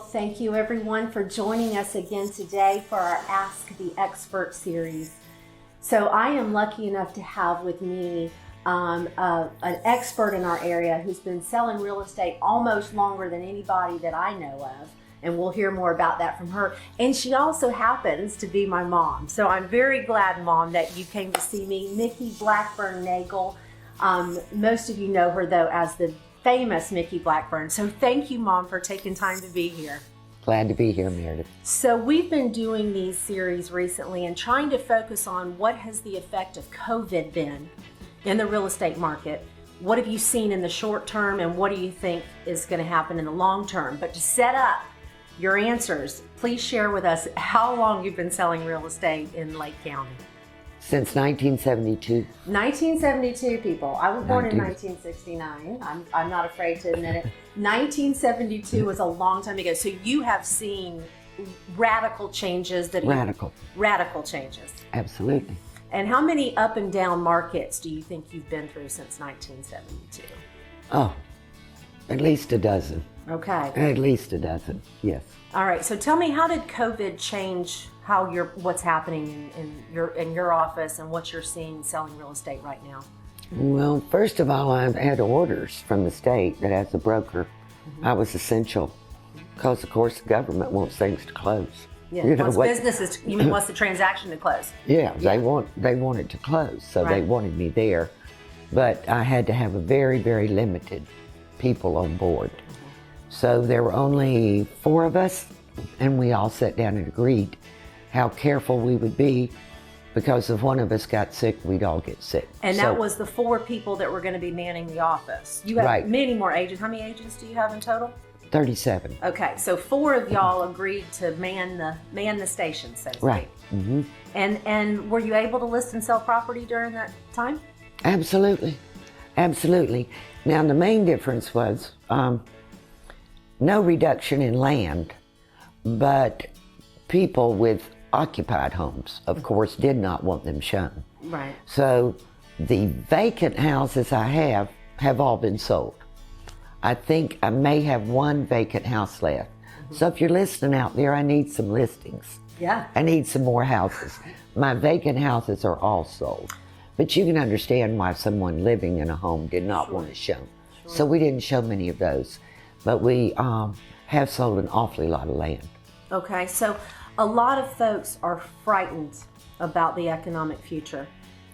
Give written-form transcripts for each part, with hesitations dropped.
thank you everyone for joining us again today for our Ask the Expert series. So I am lucky enough to have with me an expert in our area who's been selling real estate almost longer than anybody that I know of. And we'll hear more about that from her. And she also happens to be my mom. So I'm very glad, Mom, that you came to see me. Micki Blackburn-Nagel. Most of you know her, though, as the famous Micki Blackburn. So thank you, Mom, for taking time to be here. Glad to be here, Meredith. So we've been doing these series recently and trying to focus on what has the effect of COVID been in the real estate market. What have you seen in the short term, and what do you think is going to happen in the long term? But to set up your answers, please share with us how long you've been selling real estate in Lake County. Since 1972. 1972, people. I was born in 1969. I'm not afraid to admit it. 1972 was a long time ago. So you have seen radical changes Radical changes. Absolutely. And how many up and down markets do you think you've been through since 1972? Oh, at least a dozen. Okay. At least a dozen, yes. All right. So tell me, how did COVID change what's happening in your office and what you're seeing selling real estate right now? Well, first of all, I've had orders from the state that as a broker, I was essential because, of course, the government wants things to close. Yeah. You mean wants the transaction to close? Yeah, they want it to close, so Right. They wanted me there. But I had to have a very, very limited people on board. So there were only 4 of us, and we all sat down and agreed how careful we would be, because if one of us got sick, we'd all get sick. And that was the 4 people that were going to be manning the office. You have Right. many more agents. How many agents do you have in total? 37. Okay, so 4 of y'all agreed to man the station, so to speak. Right. Mm-hmm. And were you able to list and sell property during that time? Absolutely. Absolutely. Now, the main difference was no reduction in land, but people with occupied homes, of course, did not want them shown. Right. So the vacant houses I have all been sold. I think I may have 1 vacant house left. So if you're listening out there, I need some listings. Yeah. I need some more houses. My vacant houses are all sold. But you can understand why someone living in a home did not want it shown. Sure. So we didn't show many of those. But we have sold an awfully lot of land. Okay, so a lot of folks are frightened about the economic future.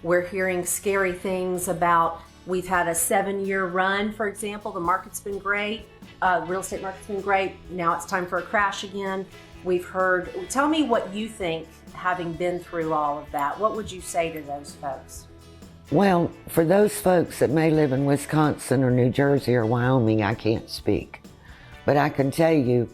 We're hearing scary things about, we've had a 7-year run, for example. The market's been great. Real estate market's been great. Now it's time for a crash again. We've heard, tell me what you think, having been through all of that. What would you say to those folks? Well, for those folks that may live in Wisconsin or New Jersey or Wyoming, I can't speak. But I can tell you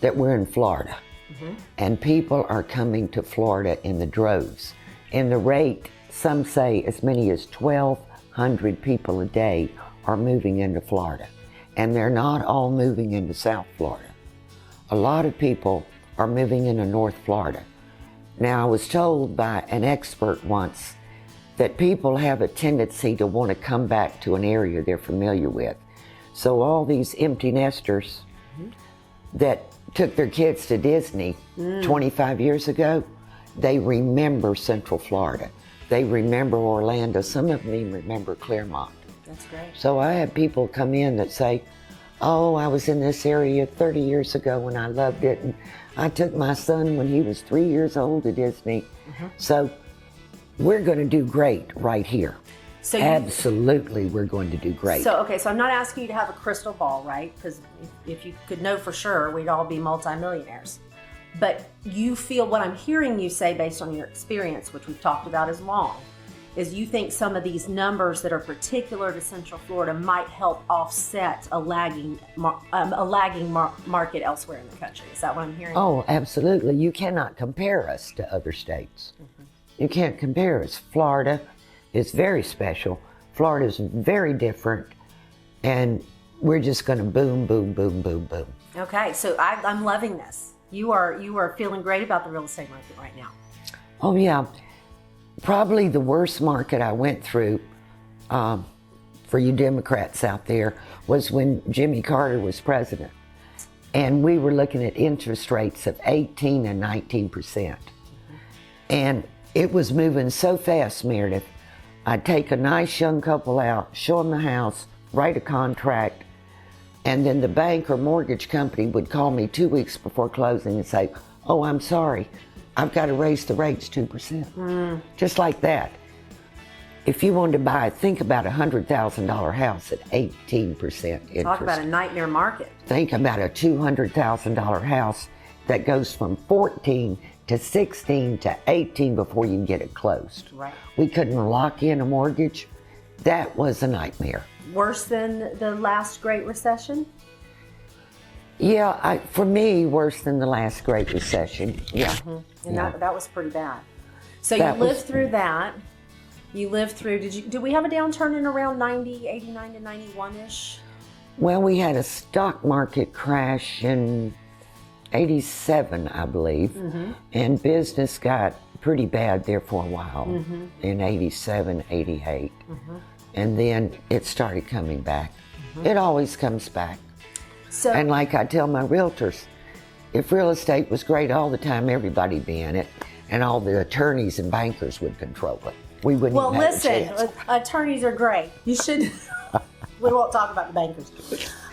that we're in Florida. Mm-hmm. And people are coming to Florida in the droves. And the rate, some say as many as 1,200 people a day are moving into Florida. And they're not all moving into South Florida. A lot of people are moving into North Florida. Now, I was told by an expert once that people have a tendency to want to come back to an area they're familiar with. So all these empty nesters that took their kids to Disney 25 years ago, they remember Central Florida. They remember Orlando. Some of them even remember Clermont. That's great. So I have people come in that say, oh, I was in this area 30 years ago and I loved it. And I took my son when he was 3 years old to Disney. So we're going to do great right here. So absolutely, we're going to do great. So, okay, so I'm not asking you to have a crystal ball, right? Because if you could know for sure, we'd all be multimillionaires. But you feel, what I'm hearing you say based on your experience, which we've talked about as long, is you think some of these numbers that are particular to Central Florida might help offset a lagging market elsewhere in the country. Is that what I'm hearing? Oh, absolutely. You cannot compare us to other states. You can't compare us. Florida is very special. Florida is very different, and we're just going to boom, boom, boom, boom, boom. Okay, so I'm loving this. You are feeling great about the real estate market right now. Oh yeah, probably the worst market I went through, for you Democrats out there, was when Jimmy Carter was president. And we were looking at interest rates of 18 and 19%. And it was moving so fast, Meredith. I'd take a nice young couple out, show them the house, write a contract, and then the bank or mortgage company would call me 2 weeks before closing and say, oh, I'm sorry, I've got to raise the rates 2%. Just like that. If you wanted to buy, think about a $100,000 house at 18% interest. Talk about a nightmare market. Think about a $200,000 house that goes from 14 to 16 to 18 before you get it closed. Right. We couldn't lock in a mortgage. That was a nightmare. Worse than the last Great Recession? Yeah, for me, worse than the last Great Recession. Yeah. And Yeah. that was pretty bad. So That you lived was- through that. You lived through, did we have a downturn in around 90, 89 to 91-ish? Well, we had a stock market crash in 87, I believe, and business got pretty bad there for a while in 87, 88. And then it started coming back. It always comes back. So, And like I tell my realtors, if real estate was great all the time, everybody'd be in it, and all the attorneys and bankers would control it. We wouldn't well, even have listen, a chance. attorneys are great. You should, we won't talk about the bankers.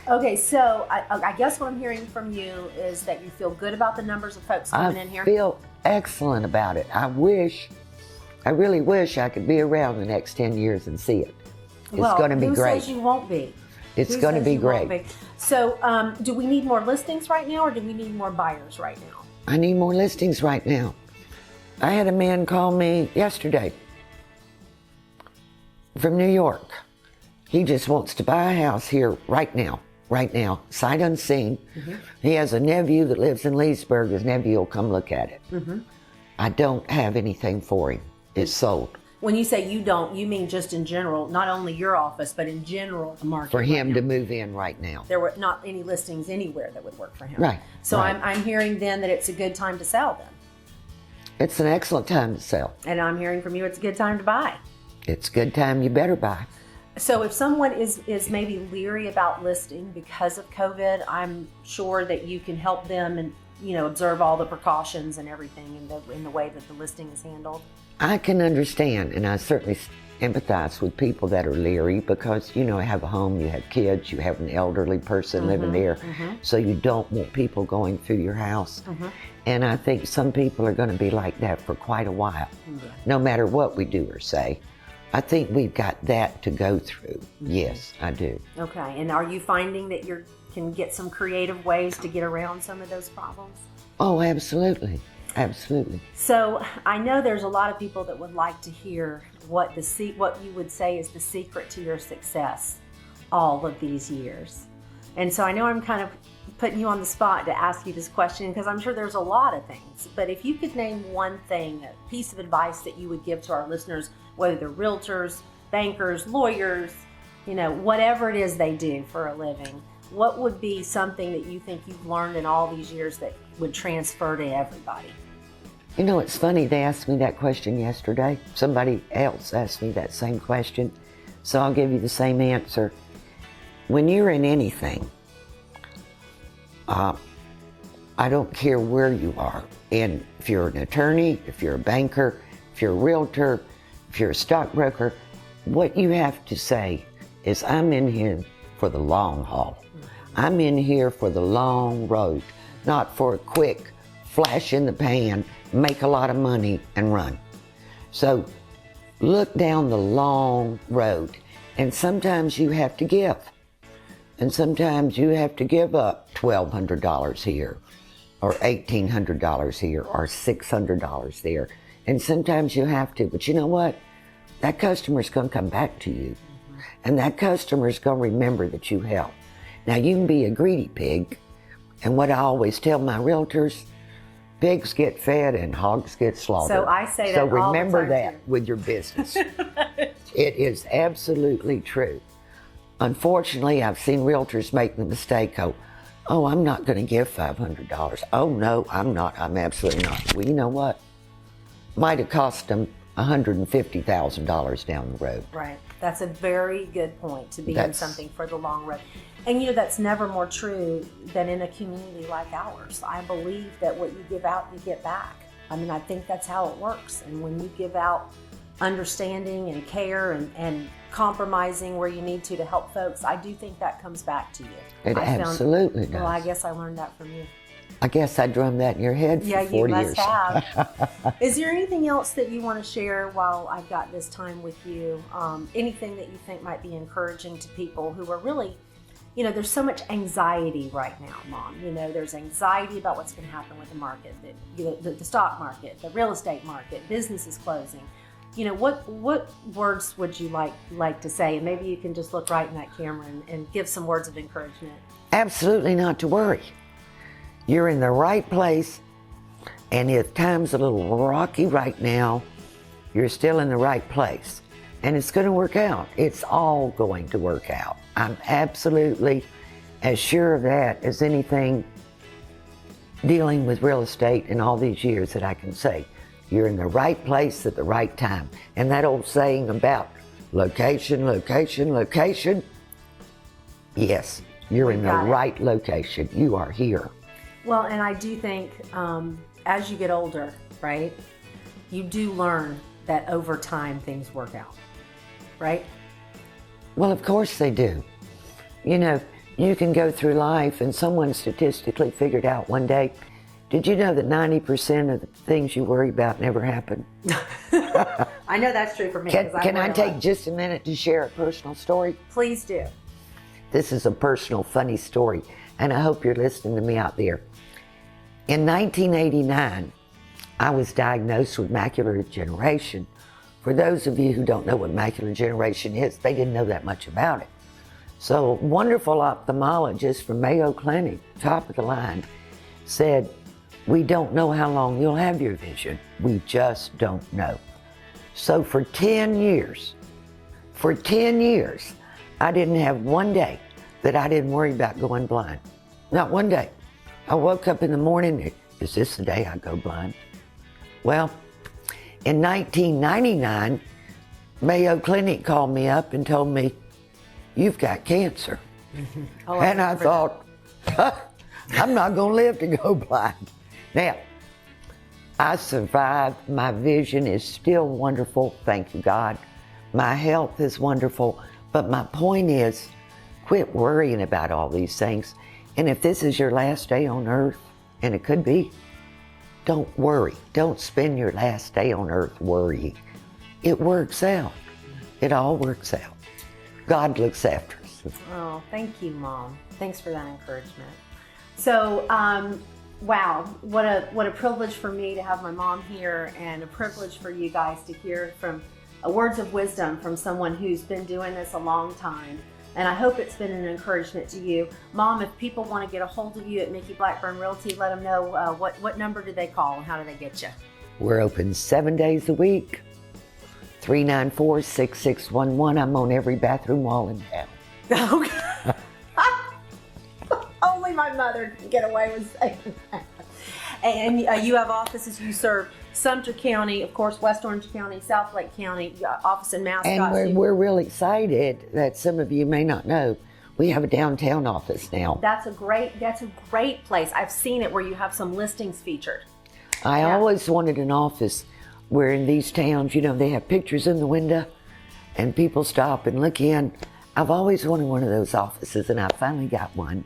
Okay, so I guess what I'm hearing from you is that you feel good about the numbers of folks coming in here. I feel excellent about it. I really wish I could be around the next 10 years and see it. It's going to be who great. says you won't be? It's Who going to says be you won't great. be? So do we need more listings right now, or do we need more buyers right now? I need more listings right now. I had a man call me yesterday from New York. He just wants to buy a house here right now, sight unseen. He has a nephew that lives in Leesburg. His nephew will come look at it. I don't have anything for him. It's sold. When you say you don't, you mean just in general, not only your office, but in general the market. For him right to now. move in right now. There were not any listings anywhere that would work for him. Right, So right. I'm hearing then that it's a good time to sell them. It's an excellent time to sell. And I'm hearing from you it's a good time to buy. It's a good time, you better buy. So if someone is maybe leery about listing because of COVID, I'm sure that you can help them and observe all the precautions and everything in the way that the listing is handled. I can understand, and I certainly empathize with people that are leery because, you have a home, you have kids, you have an elderly person living there, so you don't want people going through your house. And I think some people are going to be like that for quite a while, no matter what we do or say. I think we've got that to go through. Yes, I do. Okay, and are you finding that you can get some creative ways to get around some of those problems? Oh, absolutely. Absolutely. So I know there's a lot of people that would like to hear what you would say is the secret to your success all of these years. And so I know I'm kind of putting you on the spot to ask you this question because I'm sure there's a lot of things. But if you could name one thing, a piece of advice that you would give to our listeners, whether they're realtors, bankers, lawyers, whatever it is they do for a living, what would be something that you think you've learned in all these years that would transfer to everybody? It's funny, they asked me that question yesterday. Somebody else asked me that same question, so I'll give you the same answer. When you're in anything, I don't care where you are, and if you're an attorney, if you're a banker, if you're a realtor, if you're a stockbroker, what you have to say is, I'm in here for the long haul. I'm in here for the long road, not for a quick flash in the pan, make a lot of money and run. So look down the long road, and sometimes you have to give. And sometimes you have to give up $1,200 here, or $1,800 here, or $600 there. And sometimes you have to, but you know what? That customer's gonna come back to you. And that customer's gonna remember that you helped. Now you can be a greedy pig, and what I always tell my realtors, pigs get fed and hogs get slaughtered. So I say that So all the remember time, that too. with your business. It is absolutely true. Unfortunately, I've seen realtors make the mistake of, oh, I'm not going to give $500. Oh, no, I'm not. I'm absolutely not. Well, you know what? Might have cost them $150,000 down the road. Right. That's a very good point, to be in something for the long run. And that's never more true than in a community like ours. I believe that what you give out, you get back. I mean, I think that's how it works. And when you give out understanding and care and compromising where you need to help folks, I do think that comes back to you. It absolutely does. Well, I guess I learned that from you. I guess I drummed that in your head for 40 years. Yeah, you must have. Is there anything else that you want to share while I've got this time with you? Anything that you think might be encouraging to people who are really, there's so much anxiety right now, Mom. There's anxiety about what's going to happen with the market, the stock market, the real estate market, businesses closing. What words would you like to say? And maybe you can just look right in that camera and give some words of encouragement. Absolutely not to worry. You're in the right place, and if time's a little rocky right now, you're still in the right place. And it's going to work out. It's all going to work out. I'm absolutely as sure of that as anything dealing with real estate in all these years that I can say. You're in the right place at the right time. And that old saying about location, location, location, yes, you're in the right location. You are here. Well, and I do think as you get older, right, you do learn that over time things work out, right? Well, of course they do. You can go through life and someone statistically figured out one day, did you know that 90% of the things you worry about never happen? I know that's true for me. Can I take just a minute to share a personal story? Please do. This is a personal, funny story, and I hope you're listening to me out there. In 1989, I was diagnosed with macular degeneration. For those of you who don't know what macular degeneration is, they didn't know that much about it. So a wonderful ophthalmologist from Mayo Clinic, top of the line, said, we don't know how long you'll have your vision. We just don't know. So for 10 years, I didn't have one day that I didn't worry about going blind. Not one day. I woke up in the morning, is this the day I go blind? Well, in 1999, Mayo Clinic called me up and told me, you've got cancer. Oh, and I thought, I'm not going to live to go blind. Now, I survived. My vision is still wonderful, thank you, God. My health is wonderful. But my point is, quit worrying about all these things. And if this is your last day on earth, and it could be, don't worry. Don't spend your last day on earth worrying. It works out. It all works out. God looks after us. Oh, thank you, Mom. Thanks for that encouragement. So, wow, what a privilege for me to have my mom here, and a privilege for you guys to hear from words of wisdom from someone who's been doing this a long time. And I hope it's been an encouragement to you. Mom, if people want to get a hold of you at Micki Blackburn Realty, let them know what number do they call and how do they get you? We're open 7 days a week, 394-6611. I'm on every bathroom wall in town. Okay. Only my mother can get away with saying that. And you have offices, you serve Sumter County, of course, West Orange County, South Lake County, office in Mascot. And we're really excited that some of you may not know, we have a downtown office now. That's a great place. I've seen it where you have some listings featured. I always wanted an office where in these towns, they have pictures in the window and people stop and look in. I've always wanted one of those offices, and I finally got one.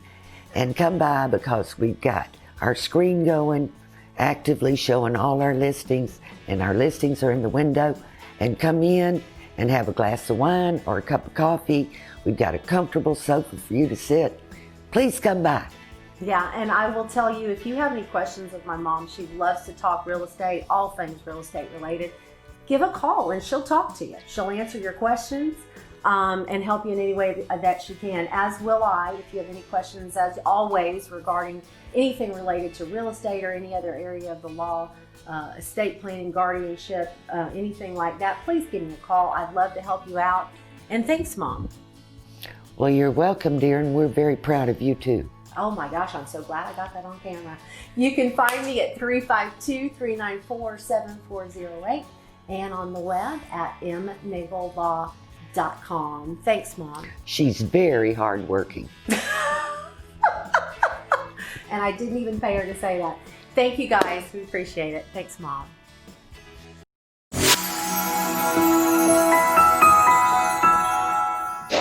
And come by because we've got our screen going, actively showing all our listings, and our listings are in the window. And come in and have a glass of wine or a cup of coffee. We've got a comfortable sofa for you to sit. Please come by. Yeah, and I will tell you, if you have any questions of my mom, she loves to talk real estate, all things real estate related. Give a call and she'll talk to you. She'll answer your questions and help you in any way that she can, as will I, if you have any questions, as always, regarding anything related to real estate or any other area of the law, estate planning, guardianship, anything like that. Please give me a call. I'd love to help you out. And thanks, Mom. Well, you're welcome, dear, and we're very proud of you, too. Oh my gosh, I'm so glad I got that on camera. You can find me at 352-394-7408 and on the web at mnagellaw.com. Micki.com. Thanks, Mom. She's very hardworking. And I didn't even pay her to say that. Thank you guys. We appreciate it. Thanks, Mom.